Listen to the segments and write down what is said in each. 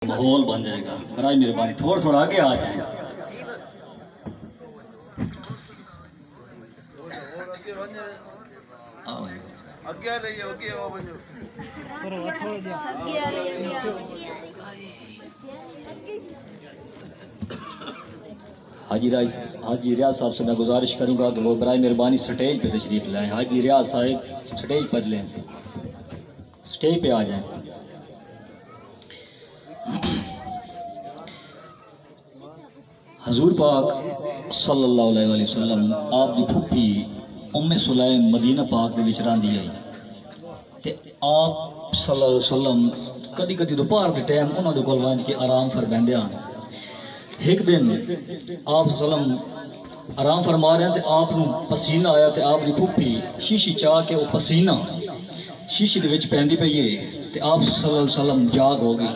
माहौल बन जाएगा। बराए मेहरबानी थोड़ा थोड़ा आगे आ जाए। हाजी रियाज साहब से मैं गुजारिश करूंगा कि वो बराए मेहरबानी स्टेज पे तशरीफ लाएं। हाजी रियाज साहब स्टेज पर लें, स्टेज पे आ जाएं। हजूर पाक सल्लल्लाहु अलैहि वसल्लम आप दी फुप्पी उम्मे सुलैम मदीना पाक दे विच रहिंदी आई ते आप सल्लल्लाहु अलैहि वसल्लम कदी कदी दोपहर के टाइम उन्हां दे कोल वंज के आराम फरमांदे आन। एक दिन आप सल्लम आराम फरमा रहे थे, आप पसीना आया तो आप दी फुप्पी शीशी चाह के वो पसीना शीशी दे विच पैंदी पई है ते आप सल्लल्लाहु अलैहि वसल्लम जाग हो गई।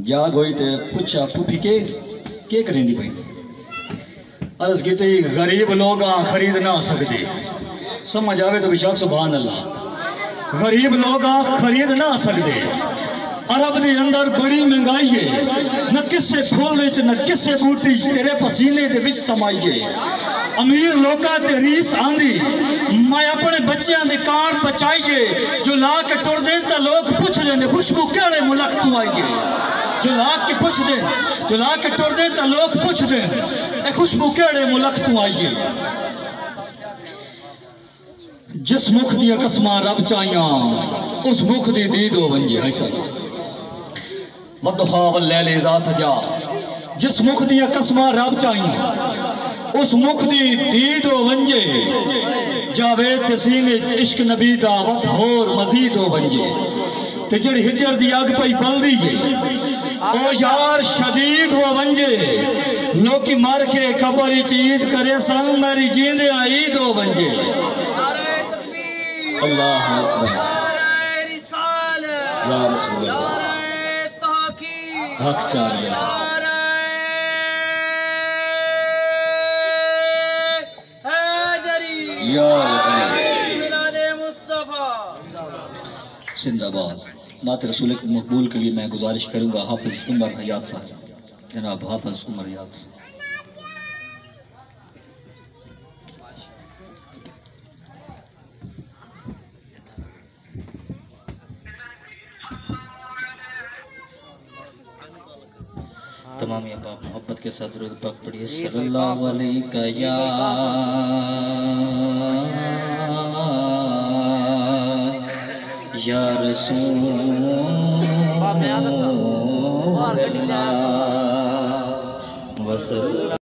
जाग हुई तो पूछा फुप्पी के करेंदी पई? अर्ज की थी गरीब लोग खरीद ना सकते, समझ आवे तो बेशक सुभान अल्लाह। गरीब लोग खरीद ना सकते, अरब के अंदर बड़ी महंगाई है, न किसे फुल न किसे बूटी तेरे पसीने दे विच समाई है। अमीर लोगों ते रीस आंदी मैं अपने बच्चों के कान बचाइए, जो ला के टुर दे तो लोग पूछ दे खुशबू केड़े मुल्क तू आई है। जो ला के पूछ दे, जो ला के टुर दे तो लोग पूछ दे ए खुशबू केड़े मुल्क तू आई है। जिस मुख दी कसमां रब चाहिया उस मुख दी दीद हो वंजे है सर वदहा वल्लैल इज़ा सजा। जिस मुख दी कसमां रब चाहिए उस मुख दी दीद हो वंजे। जावेद ते सीने इश्क नबी दा वत होर मजीद हो वंजे। ते जड़ी हिजर दी अग पई बलदी है ओ यार शदीद हो वंजे। लोकी मर के कबर विच ईद करे सन मेरी जींदे ईद हो वंजे। अल्लाह अकबर या रसूल अल्लाह हक चाहिए जिंदाबाद। नात रसूल मकबूल के लिए मैं गुजारिश करूंगा हाफिज उमर हयात साहब, जनाब हाफिज उमर हयात। तमाम मोहब्बत के साथ दुरूद पाक पढ़िए सल्लल्लाहु अलैहि या रसूल अल्लाह।